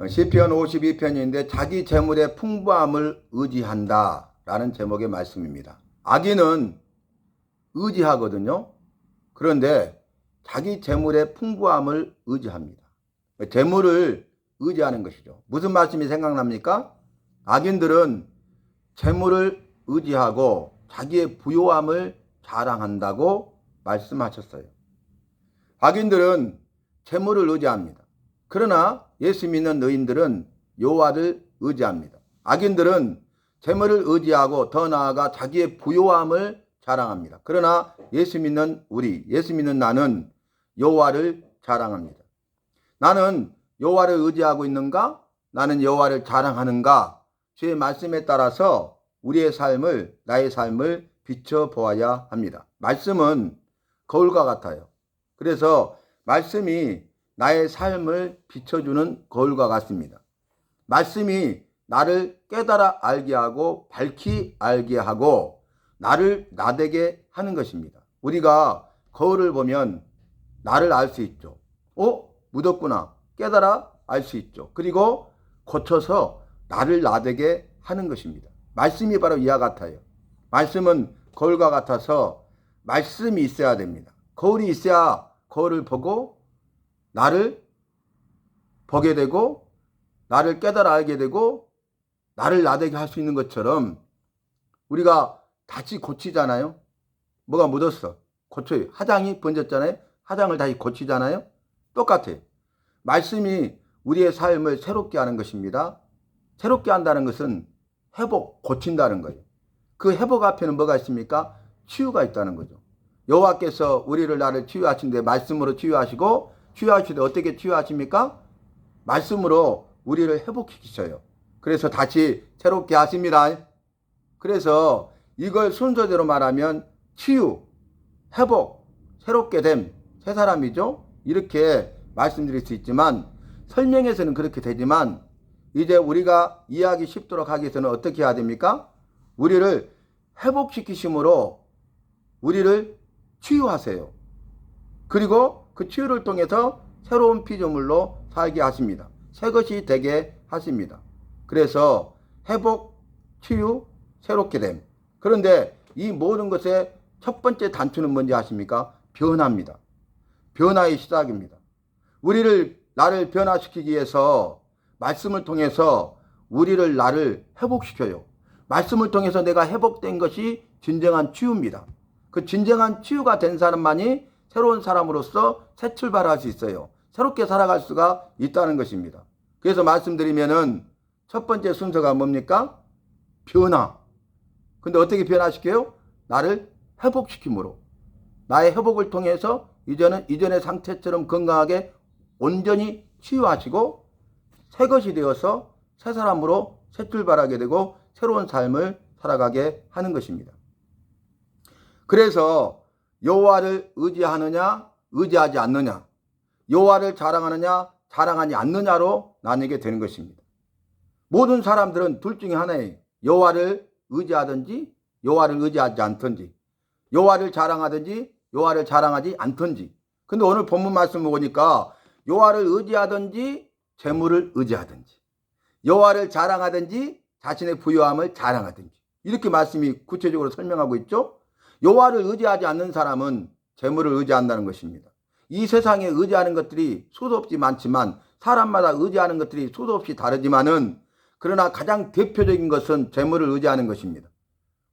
시편 52편인데 자기 재물의 풍부함을 의지한다 라는 제목의 말씀입니다. 악인은 의지하거든요. 그런데 자기 재물의 풍부함을 의지합니다. 재물을 의지하는 것이죠. 무슨 말씀이 생각납니까? 악인들은 재물을 의지하고 자기의 부요함을 자랑한다고 말씀하셨어요. 악인들은 재물을 의지합니다. 그러나 예수 믿는 의인들은 여호와를 의지합니다. 악인들은 재물을 의지하고 더 나아가 자기의 부요함을 자랑합니다. 그러나 예수 믿는 예수 믿는 나는 여호와를 자랑합니다. 나는 여호와를 의지하고 있는가? 나는 여호와를 자랑하는가? 주의 말씀에 따라서 나의 삶을 비춰보아야 합니다. 말씀은 거울과 같아요. 그래서 말씀이 나의 삶을 비춰주는 거울과 같습니다. 말씀이 나를 깨달아 알게 하고 밝히 알게 하고 나를 나되게 하는 것입니다. 우리가 거울을 보면 나를 알 수 있죠. 묻었구나. 깨달아 알 수 있죠. 그리고 고쳐서 나를 나되게 하는 것입니다. 말씀이 바로 이와 같아요. 말씀은 거울과 같아서 말씀이 있어야 됩니다. 거울이 있어야 거울을 보고 나를 보게 되고 나를 깨달아 알게 되고 나를 나되게 할 수 있는 것처럼 우리가 다시 고치잖아요. 뭐가 묻었어. 고쳐요. 화장이 번졌잖아요. 화장을 다시 고치잖아요. 똑같아요. 말씀이 우리의 삶을 새롭게 하는 것입니다. 새롭게 한다는 것은 회복, 고친다는 거예요. 그 회복 앞에는 뭐가 있습니까? 치유가 있다는 거죠. 여호와께서 나를 치유하신데 말씀으로 치유하시고 치유하시되 어떻게 치유하십니까? 말씀으로 우리를 회복시키셔요. 그래서 다시 새롭게 하십니다. 그래서 이걸 순서대로 말하면 치유, 회복, 새롭게 됨, 새 사람이죠. 이렇게 말씀드릴 수 있지만 설명에서는 그렇게 되지만 이제 우리가 이해하기 쉽도록 하기 위해서는 어떻게 해야 됩니까? 우리를 회복시키심으로 우리를 치유하세요. 그리고 그 치유를 통해서 새로운 피조물로 살게 하십니다. 새 것이 되게 하십니다. 그래서 회복, 치유, 새롭게 됨. 그런데 이 모든 것의 첫 번째 단추는 뭔지 아십니까? 변화입니다. 변화의 시작입니다. 나를 변화시키기 위해서 말씀을 통해서 나를 회복시켜요. 말씀을 통해서 내가 회복된 것이 진정한 치유입니다. 그 진정한 치유가 된 사람만이 새로운 사람으로서 새 출발할 수 있어요. 새롭게 살아갈 수가 있다는 것입니다. 그래서 말씀드리면은 첫 번째 순서가 뭡니까? 변화. 근데 어떻게 변화시켜요? 나를 회복시킴으로. 나의 회복을 통해서 이전의 상태처럼 건강하게 온전히 치유하시고 새 것이 되어서 새 사람으로 새 출발하게 되고 새로운 삶을 살아가게 하는 것입니다. 그래서 여호와를 의지하느냐 의지하지 않느냐, 여호와를 자랑하느냐 자랑하지 않느냐로 나뉘게 되는 것입니다. 모든 사람들은 둘 중에 하나예요. 여호와를 의지하든지 여호와를 의지하지 않든지, 여호와를 자랑하든지 여호와를 자랑하지 않든지. 근데 오늘 본문 말씀을 보니까 여호와를 의지하든지 재물을 의지하든지, 여호와를 자랑하든지 자신의 부요함을 자랑하든지, 이렇게 말씀이 구체적으로 설명하고 있죠. 여호와를 의지하지 않는 사람은 재물을 의지한다는 것입니다. 이 세상에 의지하는 것들이 수도 없이 많지만 사람마다 의지하는 것들이 수도 없이 다르지만은 그러나 가장 대표적인 것은 재물을 의지하는 것입니다.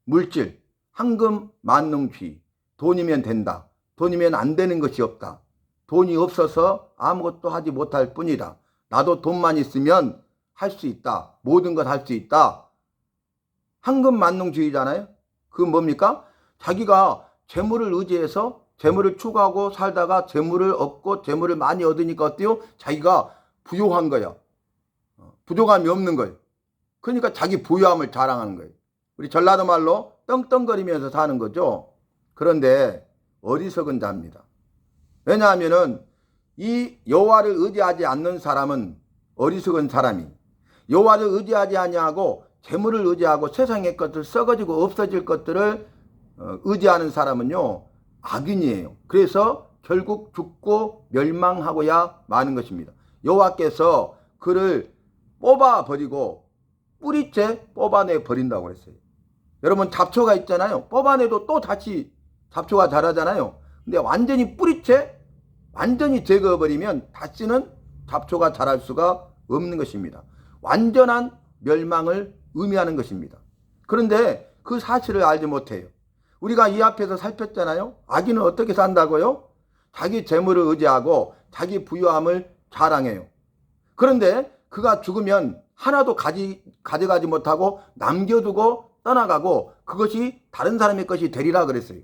물질, 황금, 만능주의, 돈이면 된다. 돈이면 안 되는 것이 없다. 돈이 없어서 아무것도 하지 못할 뿐이다. 나도 돈만 있으면 할 수 있다. 모든 것 할 수 있다. 황금 만능주의잖아요. 그건 뭡니까? 자기가 재물을 의지해서 재물을 추구하고 살다가 재물을 얻고 재물을 많이 얻으니까 어때요? 자기가 부요한 거야. 부족함이 없는 거예요. 그러니까 자기 부요함을 자랑하는 거예요. 우리 전라도 말로 떵떵거리면서 사는 거죠. 그런데 어리석은 자입니다. 왜냐하면은 이 여호와를 의지하지 않는 사람은 어리석은 사람이, 여호와를 의지하지 아니하고 재물을 의지하고 세상의 것들, 썩어지고 없어질 것들을 의지하는 사람은요 악인이에요. 그래서 결국 죽고 멸망하고야 마는 것입니다. 여호와께서 그를 뽑아버리고 뿌리째 뽑아내 버린다고 했어요. 여러분 잡초가 있잖아요. 뽑아내도 또 다시 잡초가 자라잖아요. 근데 완전히 뿌리째 완전히 제거해버리면 다시는 잡초가 자랄 수가 없는 것입니다. 완전한 멸망을 의미하는 것입니다. 그런데 그 사실을 알지 못해요. 우리가 이 앞에서 살폈잖아요. 악인은 어떻게 산다고요? 자기 재물을 의지하고 자기 부유함을 자랑해요. 그런데 그가 죽으면 하나도 가져가지 못하고 남겨두고 떠나가고 그것이 다른 사람의 것이 되리라 그랬어요.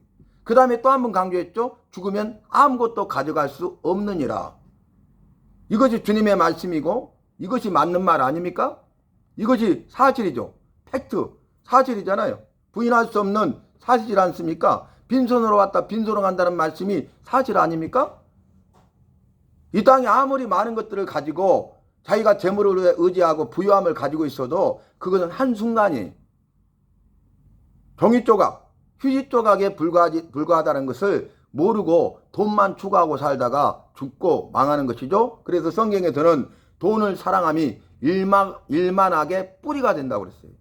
그 다음에 또 한 번 강조했죠. 죽으면 아무것도 가져갈 수 없느니라. 이것이 주님의 말씀이고 이것이 맞는 말 아닙니까? 이것이 사실이죠. 팩트, 사실이잖아요. 부인할 수 없는 사실이 않습니까? 빈손으로 왔다 빈손으로 간다는 말씀이 사실 아닙니까? 이 땅에 아무리 많은 것들을 가지고 자기가 재물을 의지하고 부유함을 가지고 있어도 그것은 한순간이 종이조각, 휴지조각에 불과하다는 것을 모르고 돈만 추구하고 살다가 죽고 망하는 것이죠. 그래서 성경에서는 돈을 사랑함이 일만 악의 뿌리가 된다고 그랬어요.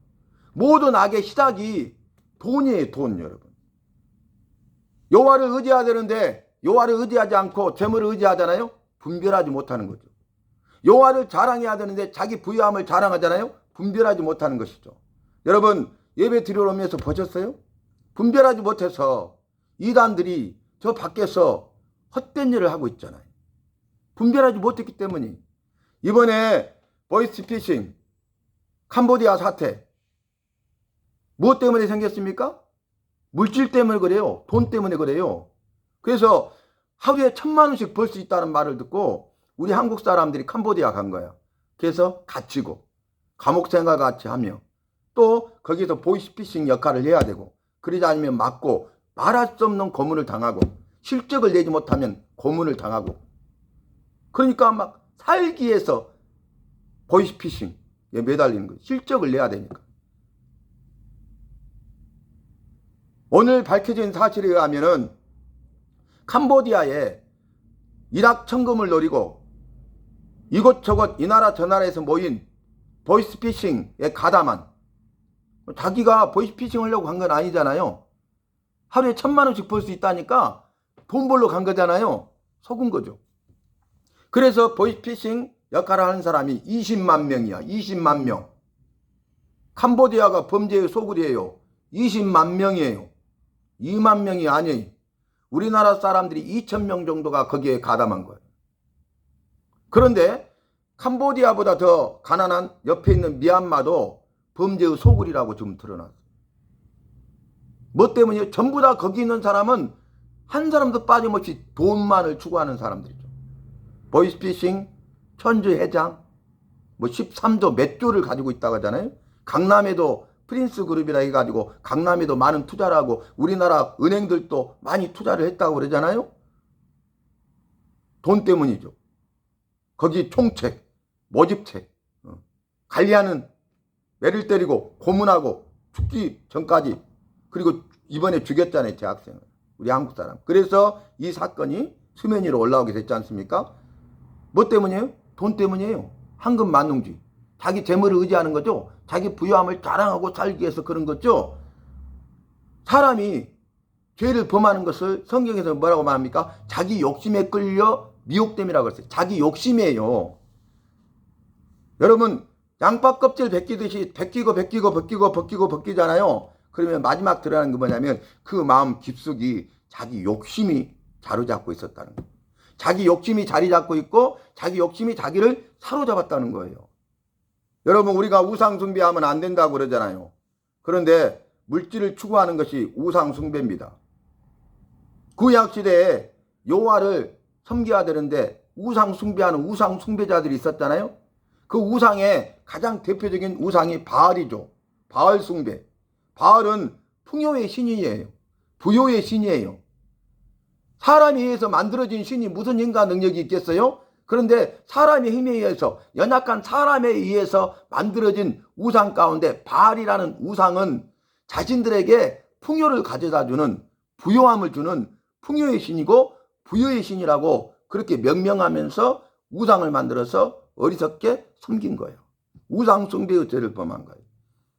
모든 악의 시작이 돈이에요. 돈. 여러분, 여호와를 의지해야 되는데 여호와를 의지하지 않고 재물을 의지하잖아요. 분별하지 못하는 거죠. 여호와를 자랑해야 되는데 자기 부유함을 자랑하잖아요. 분별하지 못하는 것이죠. 여러분 예배 드리러 오면서 보셨어요? 분별하지 못해서 이단들이 저 밖에서 헛된 일을 하고 있잖아요. 분별하지 못했기 때문이. 이번에 보이스피싱 캄보디아 사태 무엇 때문에 생겼습니까? 물질 때문에 그래요. 돈 때문에 그래요. 그래서 하루에 1,000만 원씩 벌 수 있다는 말을 듣고 우리 한국 사람들이 캄보디아 간 거야. 그래서 갇히고 감옥 생활 같이 하며 또 거기서 보이스피싱 역할을 해야 되고 그러지 않으면 맞고 말할 수 없는 고문을 당하고 실적을 내지 못하면 고문을 당하고 그러니까 막 살기 위해서 보이스피싱에 매달리는 거예요. 실적을 내야 되니까. 오늘 밝혀진 사실에 의하면은 캄보디아에 일확천금을 노리고 이곳저곳 이 나라 저 나라에서 모인 보이스피싱에 가담한 자기가 보이스피싱 하려고 간 건 아니잖아요. 하루에 1,000만 원씩 벌 수 있다니까 돈 벌러 간 거잖아요. 속은 거죠. 그래서 보이스피싱 역할을 하는 사람이 20만 명이야. 20만 명. 캄보디아가 범죄의 소굴이에요. 20만 명이에요. 2만 명이 아니에요. 우리나라 사람들이 2,000명 정도가 거기에 가담한 거예요. 그런데 캄보디아보다 더 가난한 옆에 있는 미얀마도 범죄의 소굴이라고 지금 드러났어요. 뭐 때문이요? 전부 다 거기 있는 사람은 한 사람도 빠짐없이 돈만을 추구하는 사람들이죠. 보이스피싱, 천주회장, 뭐 13조 몇 조를 가지고 있다고 하잖아요. 강남에도 프린스 그룹이라 해가지고 강남에도 많은 투자를 하고 우리나라 은행들도 많이 투자를 했다고 그러잖아요. 돈 때문이죠. 거기 총책, 모집책, 관리하는 매를 때리고 고문하고 죽기 전까지 그리고 이번에 죽였잖아요. 제 학생을. 우리 한국 사람. 그래서 이 사건이 수면 위로 올라오게 됐지 않습니까? 뭐 때문이에요? 돈 때문이에요. 황금 만능주의. 자기 재물을 의지하는 거죠. 자기 부유함을 자랑하고 살기 위해서 그런 거죠. 사람이 죄를 범하는 것을 성경에서 뭐라고 말합니까? 자기 욕심에 끌려 미혹됨이라고 했어요. 자기 욕심이에요. 여러분 양파 껍질 벗기듯이 벗기잖아요. 그러면 마지막 드러나는 게 뭐냐면 그 마음 깊숙이 자기 욕심이 자리잡고 있었다는 거예요. 자기 욕심이 자리 잡고 있고 자기 욕심이 자기를 사로잡았다는 거예요. 여러분 우리가 우상 숭배하면 안 된다고 그러잖아요. 그런데 물질을 추구하는 것이 우상 숭배입니다. 구약 시대에 여호와를 섬겨야 되는데 우상 숭배하는 우상 숭배자들이 있었잖아요. 그 우상의 가장 대표적인 우상이 바알이죠. 바알 숭배. 바알은 풍요의 신이에요. 부요의 신이에요. 사람에 의해서 만들어진 신이 무슨 인간 능력이 있겠어요? 그런데 사람의 힘에 의해서 연약한 사람에 의해서 만들어진 우상 가운데 바알이라는 우상은 자신들에게 풍요를 가져다주는 부요함을 주는 풍요의 신이고 부요의 신이라고 그렇게 명명하면서 우상을 만들어서 어리석게 섬긴 거예요. 우상숭배의 죄를 범한 거예요.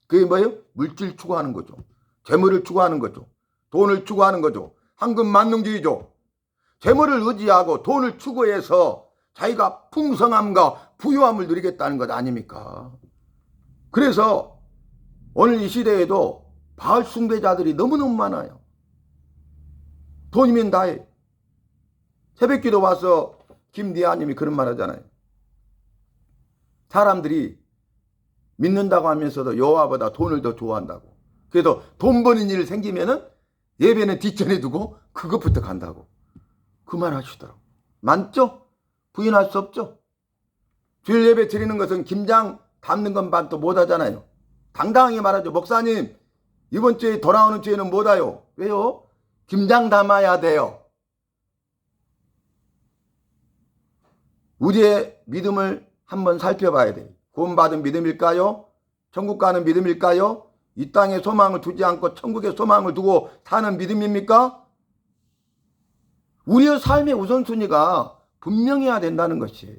그게 뭐예요? 물질 추구하는 거죠. 재물을 추구하는 거죠. 돈을 추구하는 거죠. 황금 만능주의죠. 재물을 의지하고 돈을 추구해서 자기가 풍성함과 부유함을 누리겠다는 것 아닙니까? 그래서 오늘 이 시대에도 바알 숭배자들이 너무너무 많아요. 돈이면 다해. 새벽기도 와서 김대하님이 그런 말 하잖아요. 사람들이 믿는다고 하면서도 여호와보다 돈을 더 좋아한다고. 그래서 돈 버는 일 생기면은 예배는 뒷전에 두고 그것부터 간다고. 그 말 하시더라고. 많죠? 부인할 수 없죠? 주일 예배 드리는 것은 김장 담는 것만 또 못하잖아요. 당당하게 말하죠. 목사님, 이번 주에 돌아오는 주에는 못와요. 왜요? 김장 담아야 돼요. 우리의 믿음을 한번 살펴봐야 돼요. 구원받은 믿음일까요? 천국 가는 믿음일까요? 이 땅에 소망을 두지 않고 천국에 소망을 두고 사는 믿음입니까? 우리의 삶의 우선순위가 분명해야 된다는 것이에요.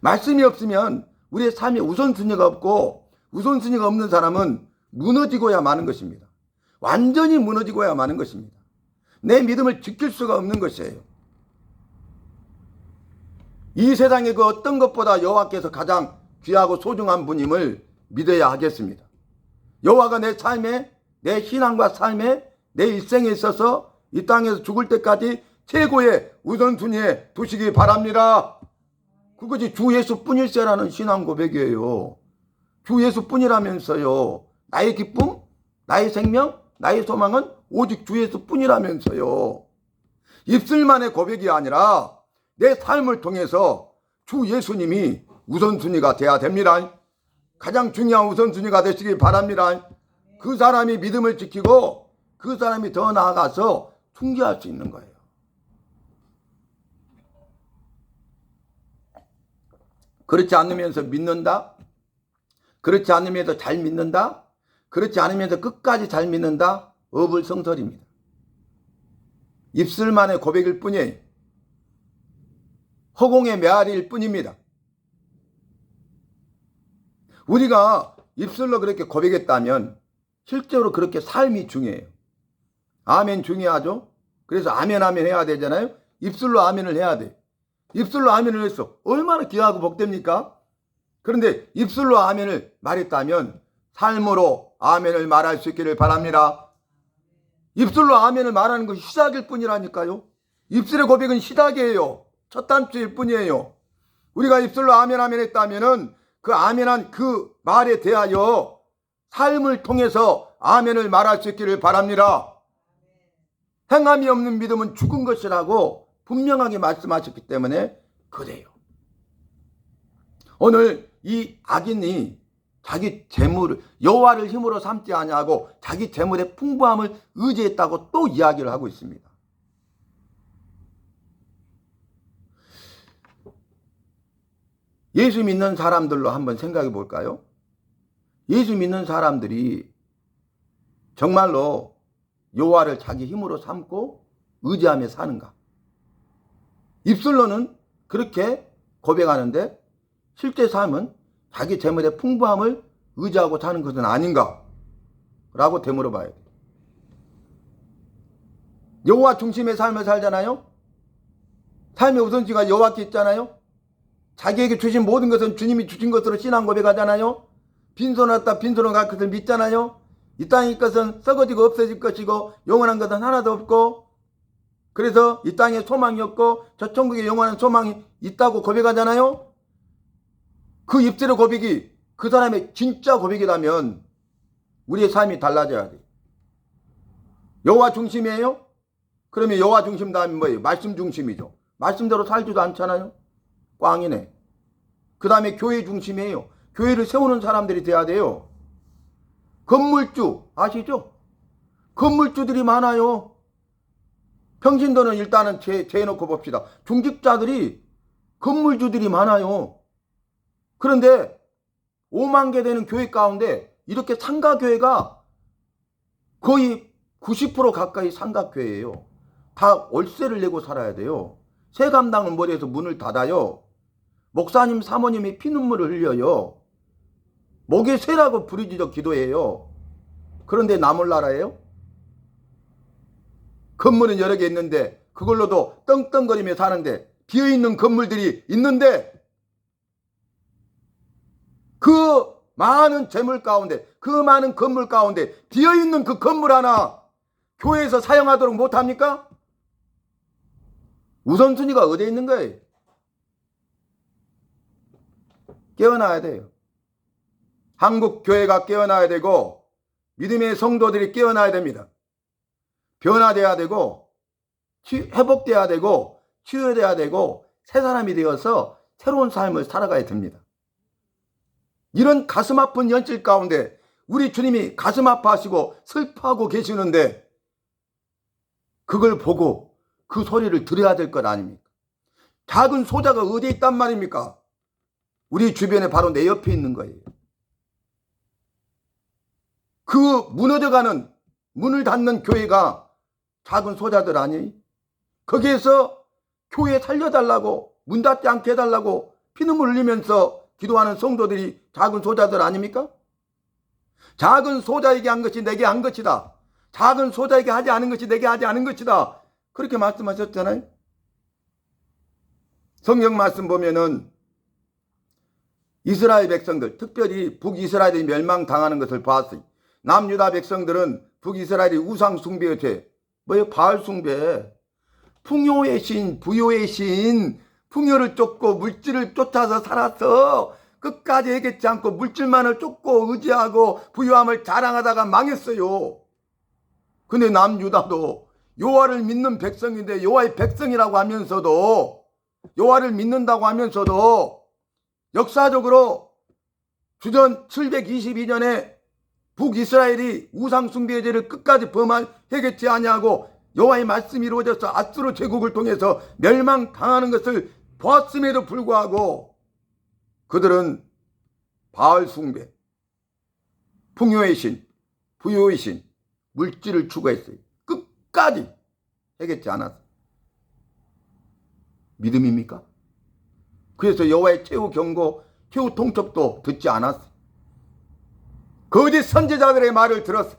말씀이 없으면 우리의 삶에 우선순위가 없고, 우선순위가 없는 사람은 무너지고야 마는 것입니다. 완전히 무너지고야 마는 것입니다. 내 믿음을 지킬 수가 없는 것이에요. 이 세상의 그 어떤 것보다 여호와께서 가장 귀하고 소중한 분임을 믿어야 하겠습니다. 여호와가 내 삶에, 내 신앙과 삶에, 내 일생에 있어서 이 땅에서 죽을 때까지 최고의 우선순위에 두시기 바랍니다. 그것이 주 예수뿐일세라는 신앙 고백이에요. 주 예수뿐이라면서요. 나의 기쁨, 나의 생명, 나의 소망은 오직 주 예수뿐이라면서요. 입술만의 고백이 아니라 내 삶을 통해서 주 예수님이 우선순위가 돼야 됩니다. 가장 중요한 우선순위가 되시기 바랍니다. 그 사람이 믿음을 지키고 그 사람이 더 나아가서 순교할 수 있는 거예요. 그렇지 않으면서 믿는다? 그렇지 않으면서 잘 믿는다? 그렇지 않으면서 끝까지 잘 믿는다? 어불성설입니다. 입술만의 고백일 뿐이에요. 허공의 메아리일 뿐입니다. 우리가 입술로 그렇게 고백했다면 실제로 그렇게 삶이 중요해요. 아멘 중요하죠? 그래서 아멘 아멘 해야 되잖아요. 입술로 아멘을 해야 돼. 입술로 아멘을 했어. 얼마나 귀하고 복됩니까? 그런데 입술로 아멘을 말했다면 삶으로 아멘을 말할 수 있기를 바랍니다. 입술로 아멘을 말하는 것이 시작일 뿐이라니까요. 입술의 고백은 시작이에요. 첫 단추일 뿐이에요. 우리가 입술로 아멘 아멘 했다면은 그 아멘한 그 말에 대하여 삶을 통해서 아멘을 말할 수 있기를 바랍니다. 행함이 없는 믿음은 죽은 것이라고 분명하게 말씀하셨기 때문에 그래요. 오늘 이 악인이 자기 재물을 여호와를 힘으로 삼지 아니하고 자기 재물의 풍부함을 의지했다고 또 이야기를 하고 있습니다. 예수 믿는 사람들로 한번 생각해 볼까요? 예수 믿는 사람들이 정말로 여호와를 자기 힘으로 삼고 의지하며 사는가? 입술로는 그렇게 고백하는데 실제 삶은 자기 재물의 풍부함을 의지하고 사는 것은 아닌가? 라고 되물어봐야 돼요. 여호와 중심의 삶을 살잖아요? 삶의 우선순위가 여호와께 있잖아요? 자기에게 주신 모든 것은 주님이 주신 것으로 신앙 고백하잖아요? 빈손을 갖다 빈손으로 갈 것을 믿잖아요? 이 땅의 것은 썩어지고 없어질 것이고 영원한 것은 하나도 없고 그래서 이 땅에 소망이 없고 저 천국에 영원한 소망이 있다고 고백하잖아요? 그 입술의 고백이 그 사람의 진짜 고백이라면 우리의 삶이 달라져야 돼요. 여호와 중심이에요? 그러면 여호와 중심 다음에 뭐예요? 말씀 중심이죠. 말씀대로 살지도 않잖아요? 꽝이네. 그 다음에 교회 중심이에요. 교회를 세우는 사람들이 돼야 돼요. 건물주 아시죠? 건물주들이 많아요. 평신도는 일단은 재해놓고 봅시다. 중직자들이 건물주들이 많아요. 그런데 5만 개 되는 교회 가운데 이렇게 상가교회가 거의 90% 가까이 상가교회예요. 다 월세를 내고 살아야 돼요. 세감당은 머리에서 문을 닫아요. 목사님 사모님이 피눈물을 흘려요. 목이 쇠라고 부르짖어 기도해요. 그런데 남을 나라예요? 건물은 여러 개 있는데 그걸로도 떵떵거리며 사는데, 비어있는 건물들이 있는데 그 많은 재물 가운데, 그 많은 건물 가운데 비어있는 그 건물 하나 교회에서 사용하도록 못합니까? 우선순위가 어디에 있는 거예요? 깨어나야 돼요. 한국 교회가 깨어나야 되고 믿음의 성도들이 깨어나야 됩니다. 변화돼야 되고 회복돼야 되고 치유돼야 되고 새 사람이 되어서 새로운 삶을 살아가야 됩니다. 이런 가슴 아픈 현실 가운데 우리 주님이 가슴 아파하시고 슬퍼하고 계시는데 그걸 보고 그 소리를 들어야 될 것 아닙니까? 작은 소자가 어디에 있단 말입니까? 우리 주변에 바로 내 옆에 있는 거예요. 그 무너져가는 문을 닫는 교회가 작은 소자들 아니? 거기에서 교회 살려달라고, 문 닫지 않게 해달라고 피눈물 흘리면서 기도하는 성도들이 작은 소자들 아닙니까? 작은 소자에게 한 것이 내게 한 것이다. 작은 소자에게 하지 않은 것이 내게 하지 않은 것이다. 그렇게 말씀하셨잖아요. 성경 말씀 보면은 이스라엘 백성들, 특별히 북이스라엘이 멸망당하는 것을 보았어요. 남유다 백성들은 북이스라엘이 우상 숭배의 죄, 뭐예요? 바알 숭배, 풍요의 신, 부요의 신, 풍요를 쫓고 물질을 쫓아서 살아서 끝까지 해결치 않고 물질만을 쫓고 의지하고 부유함을 자랑하다가 망했어요. 근데 남유다도 여호와를 믿는 백성인데, 여호와의 백성이라고 하면서도, 여호와를 믿는다고 하면서도 역사적으로 주전 722년에 북이스라엘이 우상숭배의 죄를 끝까지 해결치 아니하고 여호와의 말씀이 이루어져서 아수르 제국을 통해서 멸망당하는 것을 보았음에도 불구하고 그들은 바알 숭배, 풍요의 신, 부요의 신, 물질을 추구했어요. 끝까지 해결치 않았어요. 믿음입니까? 그래서 여호와의 최후 경고, 최후 통첩도 듣지 않았어요. 거짓 선지자들의 말을 들었어요.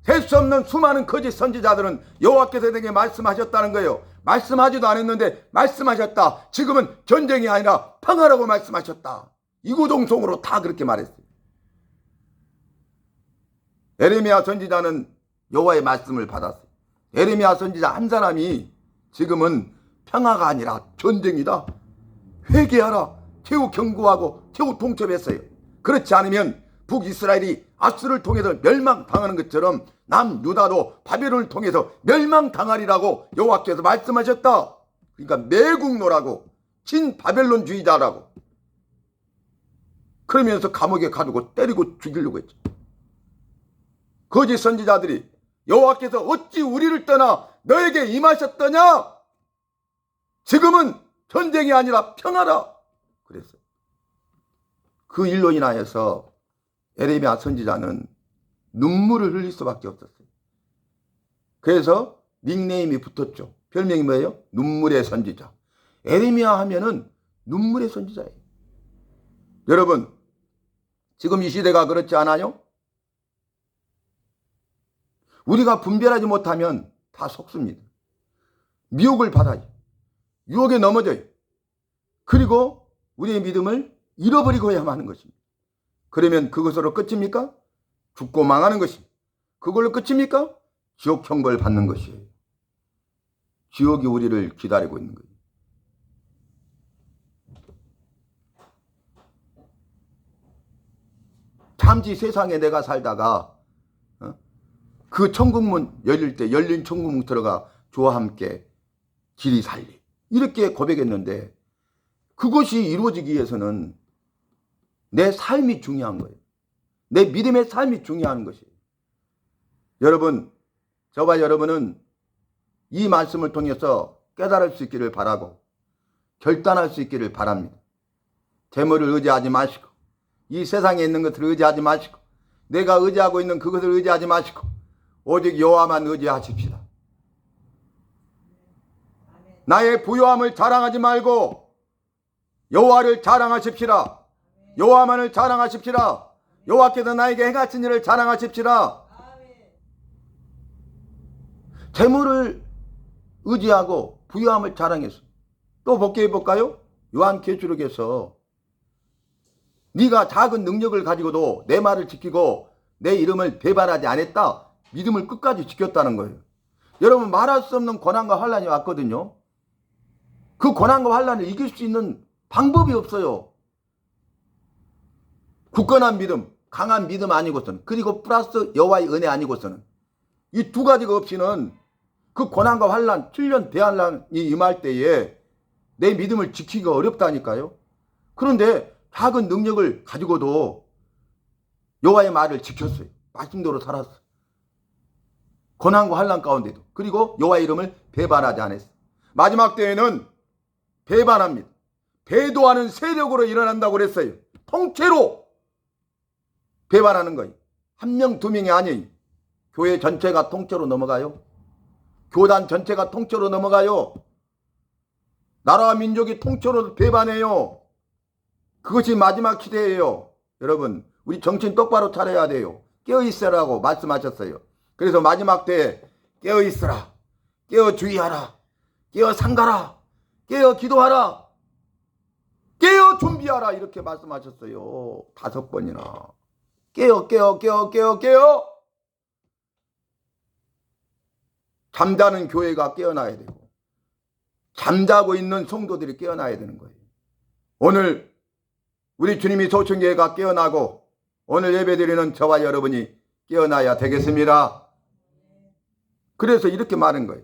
셀 수 없는 수많은 거짓 선지자들은 여호와께서 내게 말씀하셨다는 거예요. 말씀하지도 않았는데 말씀하셨다. 지금은 전쟁이 아니라 평화라고 말씀하셨다. 이구동성으로 다 그렇게 말했어요. 에레미야 선지자는 여호와의 말씀을 받았어요. 에레미야 선지자 한 사람이 지금은 평화가 아니라 전쟁이다. 회개하라. 최후 경고하고 최후 통첩했어요. 그렇지 않으면 북이스라엘이 아수를 통해서 멸망당하는 것처럼 남유다도 바벨론을 통해서 멸망당하리라고 여호와께서 말씀하셨다. 그러니까 매국노라고, 친바벨론주의자라고. 그러면서 감옥에 가두고 때리고 죽이려고 했죠. 거짓 선지자들이 여호와께서 어찌 우리를 떠나 너에게 임하셨더냐? 지금은 전쟁이 아니라 평화라. 그랬어요. 그 일로 인하여서 에레미야 선지자는 눈물을 흘릴 수밖에 없었어요. 그래서 닉네임이 붙었죠. 별명이 뭐예요? 눈물의 선지자. 에레미야 하면은 눈물의 선지자예요. 여러분, 지금 이 시대가 그렇지 않아요? 우리가 분별하지 못하면 다 속습니다. 미혹을 받아요. 유혹에 넘어져요. 그리고 우리의 믿음을 잃어버리고야만 하는 것입니다. 그러면 그것으로 끝입니까? 죽고 망하는 것입니다. 그걸로 끝입니까? 지옥 형벌 받는 것이에요. 지옥이 우리를 기다리고 있는 거예요. 잠시 세상에 내가 살다가 그 천국문 열릴 때 열린 천국문 들어가 주와 함께 길이 살리, 이렇게 고백했는데 그것이 이루어지기 위해서는 내 삶이 중요한 거예요. 내 믿음의 삶이 중요한 것이에요. 여러분, 저와 여러분은 이 말씀을 통해서 깨달을 수 있기를 바라고 결단할 수 있기를 바랍니다. 재물을 의지하지 마시고, 이 세상에 있는 것을 의지하지 마시고, 내가 의지하고 있는 그것을 의지하지 마시고 오직 여호와만 의지하십시다. 나의 부요함을 자랑하지 말고 여호와를 자랑하십시다. 여호와만을 자랑하십시다. 여호와께서 나에게 행하신 일을 자랑하십시라. 재물을 의지하고 부유함을 자랑했어. 또 복귀해 볼까요? 요한계시록에서 네가 작은 능력을 가지고도 내 말을 지키고 내 이름을 배반하지 않았다. 믿음을 끝까지 지켰다는 거예요. 여러분, 말할 수 없는 고난과 환난이 왔거든요. 그 고난과 환난을 이길 수 있는 방법이 없어요. 굳건한 믿음, 강한 믿음 아니고서는, 그리고 플러스 여호와의 은혜 아니고서는, 이 두 가지가 없이는 그 고난과 환난, 7년 대환란이 임할 때에 내 믿음을 지키기가 어렵다니까요. 그런데 작은 능력을 가지고도 여호와의 말을 지켰어요. 말씀대로 살았어. 고난과 환난 가운데도. 그리고 여호와의 이름을 배반하지 않았어. 마지막 때에는 배반합니다. 배도하는 세력으로 일어난다고 그랬어요. 통째로 배반하는 거예요. 한 명, 두 명이 아니에요. 교회 전체가 통째로 넘어가요. 교단 전체가 통째로 넘어가요. 나라와 민족이 통째로 배반해요. 그것이 마지막 시대예요. 여러분, 우리 정신 똑바로 차려야 돼요. 깨어있으라고 말씀하셨어요. 그래서 마지막 때에 깨어있으라, 깨어 주의하라, 깨어 상가라, 깨어 기도하라, 깨어 준비하라, 이렇게 말씀하셨어요. 5번이나. 깨어, 깨어, 깨어, 깨어, 깨어. 잠자는 교회가 깨어나야 되고, 잠자고 있는 성도들이 깨어나야 되는 거예요. 오늘 우리 주님이 소천교회가 깨어나고 오늘 예배드리는 저와 여러분이 깨어나야 되겠습니다. 그래서 이렇게 말한 거예요.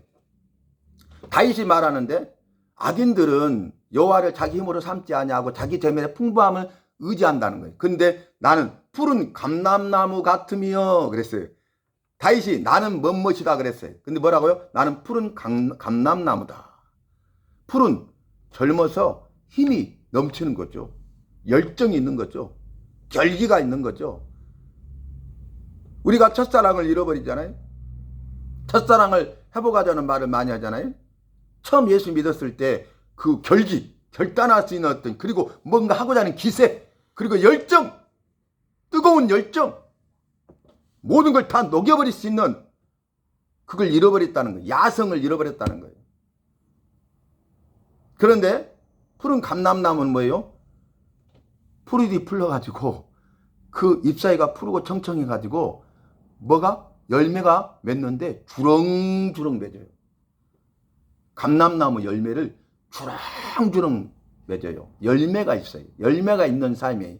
다윗이 말하는데, 악인들은 여호와를 자기 힘으로 삼지 아니하고 자기 재물의 풍부함을 의지한다는 거예요. 근데 나는 푸른 감람나무 같으며 그랬어요. 다윗이 나는 멋멋이다 그랬어요. 근데 뭐라고요? 나는 푸른 감람나무다. 푸른, 젊어서 힘이 넘치는 거죠. 열정이 있는 거죠. 결기가 있는 거죠. 우리가 첫사랑을 잃어버리잖아요. 첫사랑을 회복하자는 말을 많이 하잖아요. 처음 예수 믿었을 때 그 결기, 결단할 수 있는 어떤, 그리고 뭔가 하고자 하는 기세, 그리고 열정, 뜨거운 열정, 모든 걸 다 녹여버릴 수 있는, 그걸 잃어버렸다는 거예요. 야성을 잃어버렸다는 거예요. 그런데 푸른 감람나무는 뭐예요? 풀이 풀러가지고 그 잎사귀가 푸르고 청청해가지고 뭐가? 열매가 맺는데 주렁주렁 맺어요. 감람나무 열매를 주렁주렁 맺어요. 열매가 있어요. 열매가 있는 삶이에요.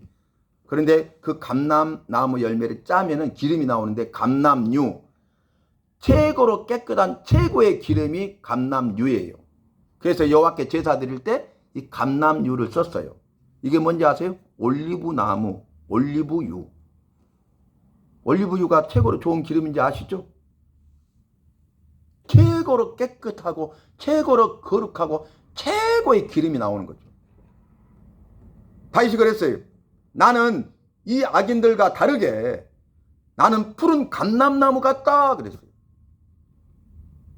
그런데 그 감람나무 열매를 짜면은 기름이 나오는데 감람유, 최고로 깨끗한 최고의 기름이 감람유예요. 그래서 여호와께 제사 드릴 때 이 감람유를 썼어요. 이게 뭔지 아세요? 올리브나무, 올리브유. 올리브유가 최고로 좋은 기름인지 아시죠? 최고로 깨끗하고 최고로 거룩하고 최고의 기름이 나오는 거죠. 다윗이 그랬어요. 나는 이 악인들과 다르게 나는 푸른 감람나무 같다 그랬어요.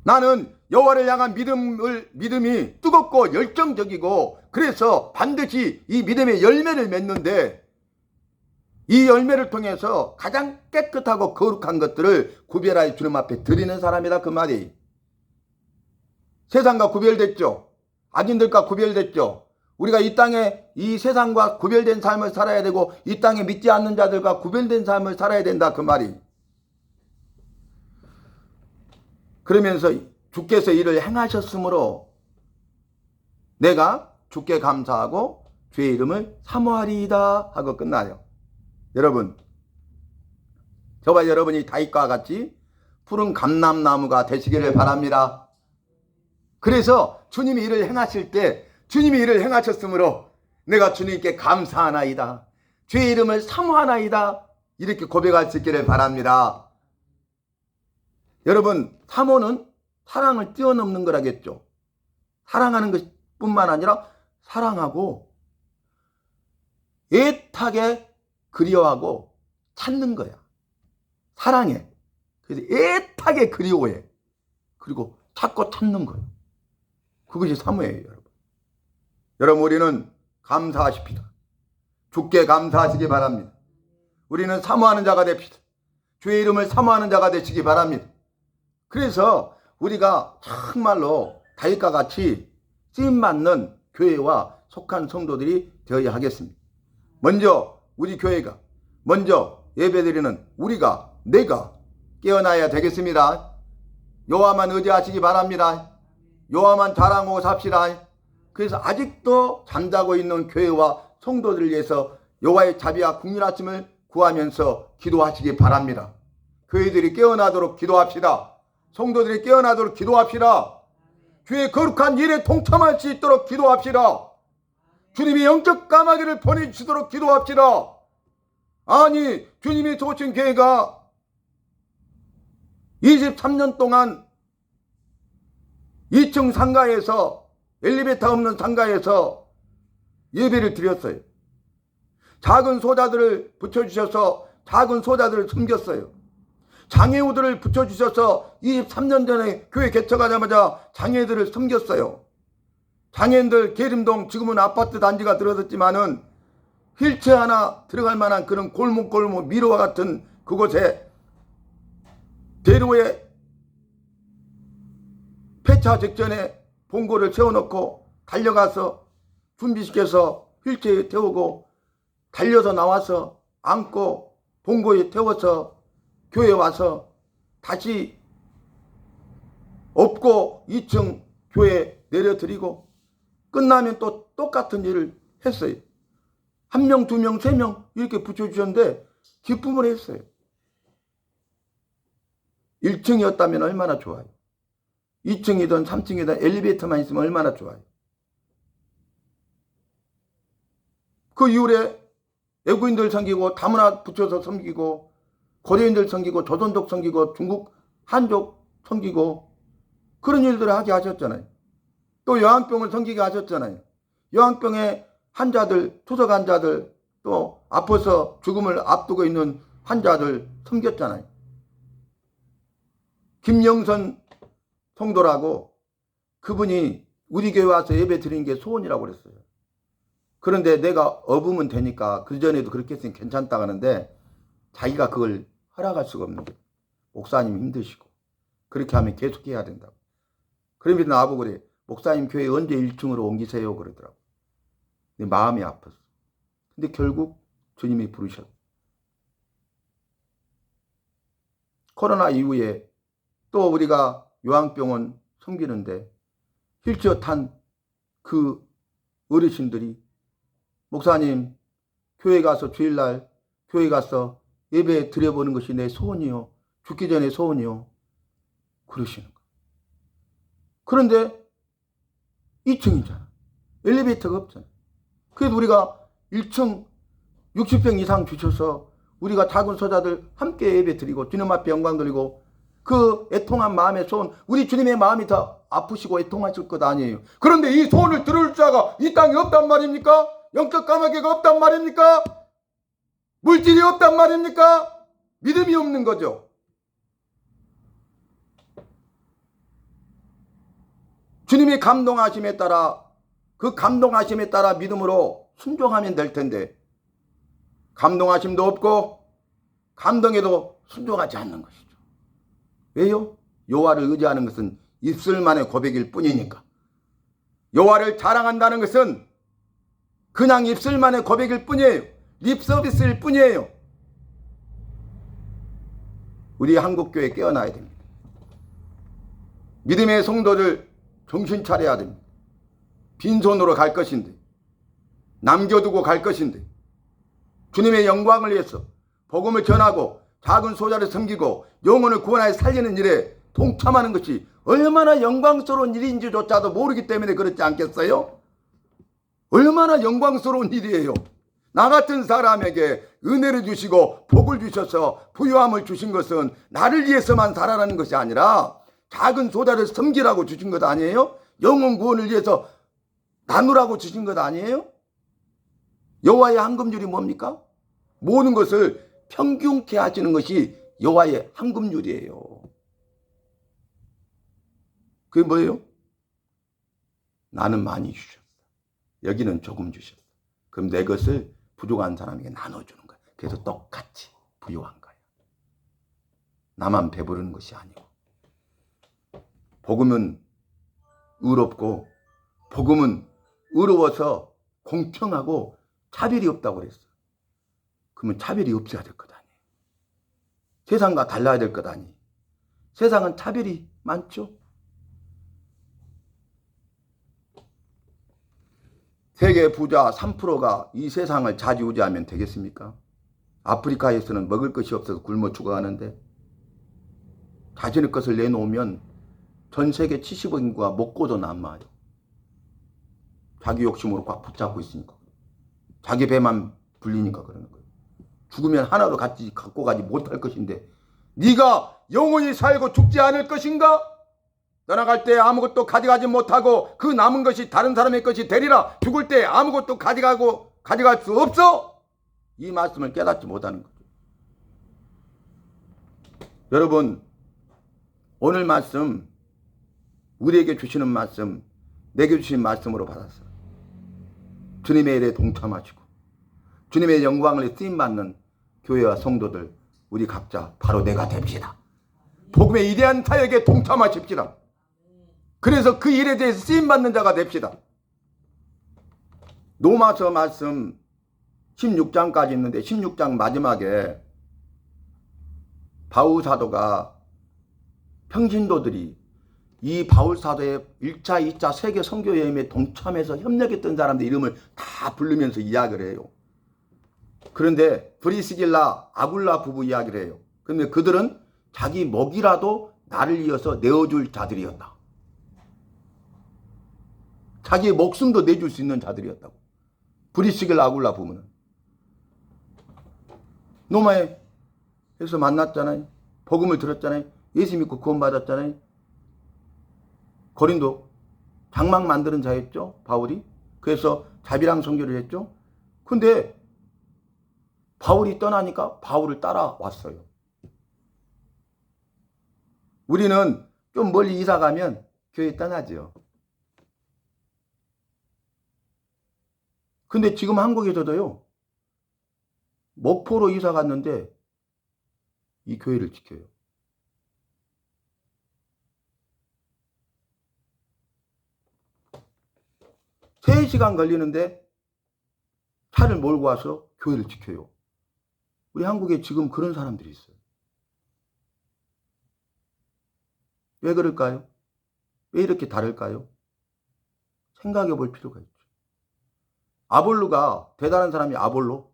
나는 여호와를 향한 믿음이 뜨겁고 열정적이고, 그래서 반드시 이 믿음의 열매를 맺는데, 이 열매를 통해서 가장 깨끗하고 거룩한 것들을 구별하여 주님 앞에 드리는 사람이다, 그 말이. 세상과 구별됐죠. 악인들과 구별됐죠. 우리가 이 땅에 이 세상과 구별된 삶을 살아야 되고, 이 땅에 믿지 않는 자들과 구별된 삶을 살아야 된다, 그 말이. 그러면서 주께서 이를 행하셨으므로 내가 주께 감사하고 주의 이름을 사모하리이다 하고 끝나요. 여러분, 저와 여러분이 다윗과 같이 푸른 감람나무가 되시기를 바랍니다. 그래서 주님이 이를 행하실 때, 주님이 이를 행하셨으므로 내가 주님께 감사하나이다, 주의 이름을 사모하나이다, 이렇게 고백할 수 있기를 바랍니다. 여러분, 사모는 사랑을 뛰어넘는 거라겠죠. 사랑하는 것뿐만 아니라 사랑하고 애타게 그리워하고 찾는 거야. 사랑해. 그래서 애타게 그리워해. 그리고 찾고 찾는 거예요. 그것이 사모예요, 여러분. 여러분, 우리는 감사하십시다. 주께 감사하시기 바랍니다. 우리는 사모하는 자가 됩시다. 주의 이름을 사모하는 자가 되시기 바랍니다. 그래서 우리가 정말로 다윗과 같이 쓰임받는 교회와 속한 성도들이 되어야 하겠습니다. 먼저 우리 교회가, 먼저 예배드리는 우리가, 내가 깨어나야 되겠습니다. 여호와만 의지하시기 바랍니다. 여호와만 자랑하고 삽시다. 그래서 아직도 잠자고 있는 교회와 성도들을 위해서 여호와의 자비와 국률하심을 구하면서 기도하시기 바랍니다. 교회들이 깨어나도록 기도합시다. 성도들이 깨어나도록 기도합시다. 주의 거룩한 일에 동참할 수 있도록 기도합시다. 주님이 영적 까마귀를 보내주시도록 기도합시다. 아니, 주님이 도우신 교회가 23년 동안 2층 상가에서, 엘리베이터 없는 상가에서 예배를 드렸어요. 작은 소자들을 붙여주셔서 작은 소자들을 섬겼어요. 장애우들을 붙여주셔서 23년 전에 교회 개척하자마자 장애들을 섬겼어요. 장애인들 계림동, 지금은 아파트 단지가 들어섰지만은 휠체어 하나 들어갈 만한 그런 골목 미로와 같은 그곳에 대로에 폐차 직전에 봉고를 세워놓고 달려가서 준비시켜서 휠체어에 태우고 달려서 나와서 안고 봉고에 태워서 교회에 와서 다시 업고 2층 교회에 내려드리고 끝나면 또 똑같은 일을 했어요. 1명, 2명, 3명 이렇게 붙여주셨는데 기쁨을 했어요. 1층이었다면 얼마나 좋아요. 2층이든 3층이든 엘리베이터만 있으면 얼마나 좋아요. 그 이후에 외국인들 섬기고 다문화 붙여서 섬기고 고려인들 섬기고 조선족 섬기고 중국 한족 섬기고 그런 일들을 하게 하셨잖아요. 또 요한병을 섬기게 하셨잖아요. 요한병의 환자들, 투석 환자들, 또 아파서 죽음을 앞두고 있는 환자들 섬겼잖아요. 김영선 성도라고 그분이 우리 교회 와서 예배 드리는 게 소원이라고 그랬어요. 그런데 내가 업으면 되니까 그전에도 그렇게 했으니 괜찮다고 하는데 자기가 그걸 허락할 수가 없는 거예요. 목사님 힘드시고 그렇게 하면 계속 해야 된다고. 그러면서 나보고 그래. 목사님 교회 언제 1층으로 옮기세요 그러더라고. 근데 마음이 아팠어. 근데 결국 주님이 부르셨어. 코로나 이후에 또 우리가 요양병원 섬기는데 휠체어 탄 그 어르신들이 목사님 교회 가서 주일날 교회 가서 예배 드려보는 것이 내 소원이요. 죽기 전에 소원이요. 그러시는 거예요. 그런데 2층이잖아. 엘리베이터가 없잖아. 그래도 우리가 1층 60평 이상 주셔서 우리가 작은 소자들 함께 예배 드리고 주님 앞에 영광 드리고 그 애통한 마음의 소원, 우리 주님의 마음이 더 아프시고 애통하실 것 아니에요. 그런데 이 소원을 들을 자가 이 땅에 없단 말입니까? 영적 까마귀가 없단 말입니까? 물질이 없단 말입니까? 믿음이 없는 거죠. 주님이 감동하심에 따라 그 감동하심에 따라 믿음으로 순종하면 될 텐데 감동하심도 없고 감동에도 순종하지 않는 것이죠. 왜요? 여호와를 의지하는 것은 입술만의 고백일 뿐이니까. 여호와를 자랑한다는 것은 그냥 입술만의 고백일 뿐이에요. 립 서비스일 뿐이에요. 우리 한국교회 깨어나야 됩니다. 믿음의 성도를 정신 차려야 됩니다. 빈손으로 갈 것인데 남겨두고 갈 것인데 주님의 영광을 위해서 복음을 전하고 작은 소자를 섬기고 영혼을 구원하여 살리는 일에 동참하는 것이 얼마나 영광스러운 일인지조차도 모르기 때문에 그렇지 않겠어요? 얼마나 영광스러운 일이에요. 나 같은 사람에게 은혜를 주시고 복을 주셔서 부유함을 주신 것은 나를 위해서만 살아라는 것이 아니라 작은 소자를 섬기라고 주신 것 아니에요? 영혼 구원을 위해서 나누라고 주신 것 아니에요? 여호와의 황금률이 뭡니까? 모든 것을 평균케 하시는 것이 여호와의 황금률이에요. 그게 뭐예요? 나는 많이 주셨어. 여기는 조금 주셨어. 그럼 내 것을 부족한 사람에게 나눠주는 거야. 그래서 똑같이 부요한 거예요. 나만 배부르는 것이 아니고. 복음은 의롭고 복음은 의로워서 공평하고 차별이 없다고 그랬어. 그러면 차별이 없어야 될 것 아니에요. 세상과 달라야 될 것 아니에요. 세상은 차별이 많죠. 세계 부자 3%가 이 세상을 좌지우지하면 되겠습니까? 아프리카에서는 먹을 것이 없어서 굶어 죽어가는데 자신의 것을 내놓으면 전 세계 70억 인구가 먹고도 남아요. 자기 욕심으로 꽉 붙잡고 있으니까. 자기 배만 불리니까 그러는 거예요. 죽으면 하나도 갖고 가지 못할 것인데 네가 영원히 살고 죽지 않을 것인가? 떠나갈 때 아무것도 가져가지 못하고 그 남은 것이 다른 사람의 것이 되리라. 죽을 때 아무것도 가져갈 수 없어. 이 말씀을 깨닫지 못하는 거죠. 여러분, 오늘 말씀, 우리에게 주시는 말씀, 내게 주신 말씀으로 받았어요. 주님의 일에 동참하시고 주님의 영광을 쓰임받는 교회와 성도들, 우리 각자 바로 내가 됩시다. 복음의 위대한 사역에 동참하십시다. 그래서 그 일에 대해서 쓰임받는 자가 됩시다. 로마서 말씀 16장까지 있는데 16장 마지막에 바울 사도가 평신도들이 이 바울 사도의 1차, 2차 세계 선교 여행에 동참해서 협력했던 사람들 이름을 다 부르면서 이야기를 해요. 그런데 브리스길라, 아굴라 부부 이야기를 해요. 그런데 그들은 자기 먹이라도 나를 이어서 내어줄 자들이었다. 자기의 목숨도 내줄 수 있는 자들이었다고. 브리스길라, 아굴라 부부는 로마에서 만났잖아요. 복음을 들었잖아요. 예수 믿고 구원받았잖아요. 고린도 장막 만드는 자였죠, 바울이. 그래서 자비랑 선교를 했죠. 근데 바울이 떠나니까 바울을 따라왔어요. 우리는 좀 멀리 이사 가면 교회 떠나죠. 근데 지금 한국에서도요, 목포로 이사 갔는데 이 교회를 지켜요. 세 시간 걸리는데 차를 몰고 와서 교회를 지켜요. 우리 한국에 지금 그런 사람들이 있어요. 왜 그럴까요? 왜 이렇게 다를까요? 생각해 볼 필요가 있죠. 아볼로가 대단한 사람이 아볼로,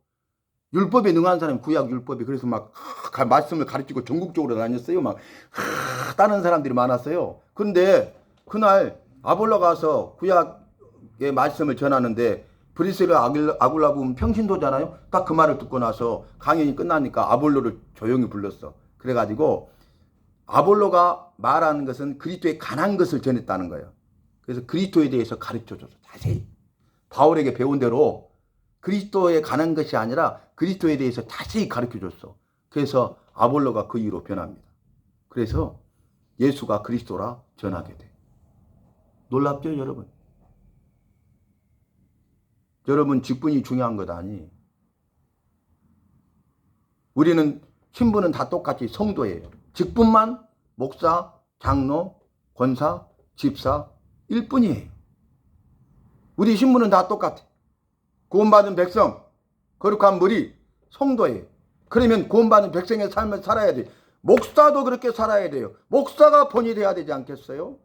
율법에 능한 사람이 구약 율법이, 그래서 막 말씀을 가르치고 전국적으로 다녔어요. 막 다른 사람들이 많았어요. 그런데 그날 아볼로가 가서 구약의 말씀을 전하는데 브리스길라 아굴라 부분 평신도잖아요. 딱 그 말을 듣고 나서 강연이 끝나니까 아볼로를 조용히 불렀어. 그래가지고 아볼로가 말하는 것은 그리스도에 관한 것을 전했다는 거예요. 그래서 그리스도에 대해서 가르쳐줘서 자세히 바울에게 배운 대로 그리스도에 관한 것이 아니라 그리스도에 대해서 자세히 가르쳐줬어. 그래서 아볼로가 그 이후로 변합니다. 그래서 예수가 그리스도라 전하게 돼. 놀랍죠, 여러분? 여러분, 직분이 중요한 것 아니. 우리는 신분은 다 똑같이 성도예요. 직분만 목사, 장로, 권사, 집사 일 뿐이에요. 우리 신분은 다 똑같아. 구원받은 백성, 거룩한 무리, 성도예요. 그러면 구원받은 백성의 삶을 살아야 돼. 목사도 그렇게 살아야 돼요. 목사가 본이 돼야 되지 않겠어요?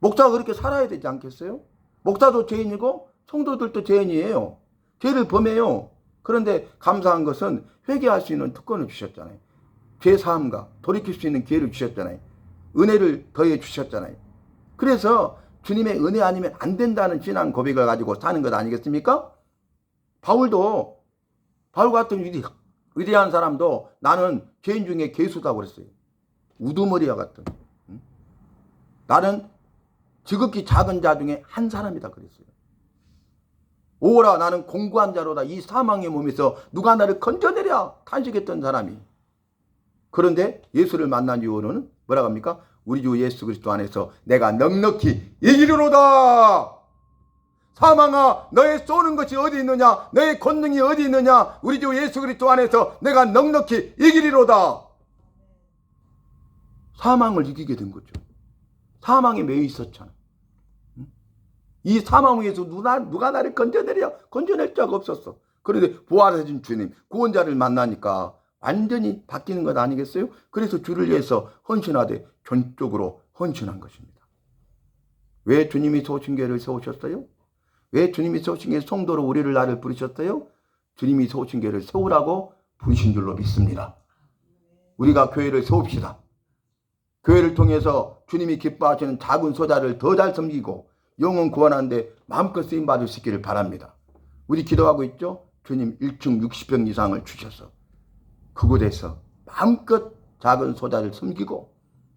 목사가 그렇게 살아야 되지 않겠어요? 목사도 죄인이고 성도들도 죄인이에요. 죄를 범해요. 그런데 감사한 것은 회개할 수 있는 특권을 주셨잖아요. 죄사함과 돌이킬 수 있는 기회를 주셨잖아요. 은혜를 더해 주셨잖아요. 그래서 주님의 은혜 아니면 안 된다는 신앙 고백을 가지고 사는 것 아니겠습니까? 바울 같은 위대한 사람도 나는 죄인 중에 괴수다고 그랬어요. 우두머리와 같은. 나는 지극히 작은 자 중에 한 사람이다 그랬어요. 오라, 나는 공고한 자로다. 이 사망의 몸에서 누가 나를 건져내랴 탄식했던 사람이. 그런데 예수를 만난 이후로는 뭐라고 합니까? 우리 주 예수 그리스도 안에서 내가 넉넉히 이기리로다. 사망아 너의 쏘는 것이 어디 있느냐, 너의 권능이 어디 있느냐, 우리 주 예수 그리스도 안에서 내가 넉넉히 이기리로다. 사망을 이기게 된 거죠. 사망에 매여 있었잖아. 이 사망 위에서 누가 나를 건져낼 자가 없었어. 그런데 부활하신 주님, 구원자를 만나니까 완전히 바뀌는 것 아니겠어요? 그래서 주를 위해서 헌신하되 전적으로 헌신한 것입니다. 왜 주님이 소신계를 세우셨어요? 왜 주님이 소신계 성도로 우리를 나를 부르셨어요? 주님이 소신계를 세우라고 부르신 줄로 믿습니다. 우리가 교회를 세웁시다. 교회를 통해서 주님이 기뻐하시는 작은 소자를 더 잘 섬기고 영혼 구원하는데 마음껏 쓰임 받을 수 있기를 바랍니다. 우리 기도하고 있죠? 주님 1층 60평 이상을 주셔서 그곳에서 마음껏 작은 소자를 섬기고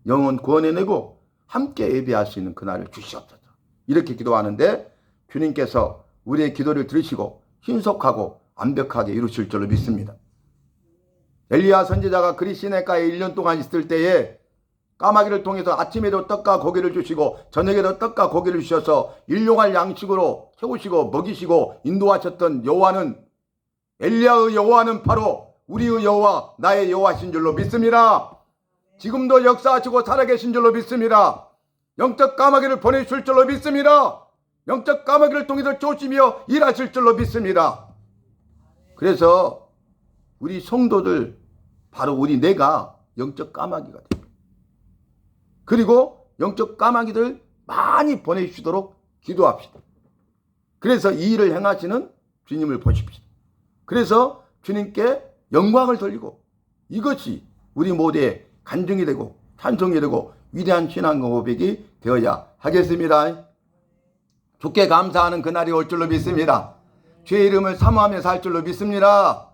영혼 구원해내고 함께 예배할 수 있는 그날을 주시옵소서. 이렇게 기도하는데 주님께서 우리의 기도를 들으시고 신속하고 완벽하게 이루실 줄로 믿습니다. 엘리야 선지자가 그리시네가에 1년 동안 있을 때에 까마귀를 통해서 아침에도 떡과 고기를 주시고 저녁에도 떡과 고기를 주셔서 일용할 양식으로 채우시고 먹이시고 인도하셨던 여호와는, 엘리야의 여호와는 바로 우리의 여호와, 나의 여호와신 줄로 믿습니다. 지금도 역사하시고 살아계신 줄로 믿습니다. 영적 까마귀를 보내실 줄로 믿습니다. 영적 까마귀를 통해서 조시며 일하실 줄로 믿습니다. 그래서 우리 성도들, 바로 우리 내가 영적 까마귀가 됩니다. 그리고 영적 까마귀들 많이 보내주시도록 기도합시다. 그래서 이 일을 행하시는 주님을 보십시다. 그래서 주님께 영광을 돌리고 이것이 우리 모두의 간증이 되고 찬송이 되고 위대한 신앙 고백이 되어야 하겠습니다. 주께 감사하는 그날이 올 줄로 믿습니다. 주의 이름을 사모하며 살 줄로 믿습니다.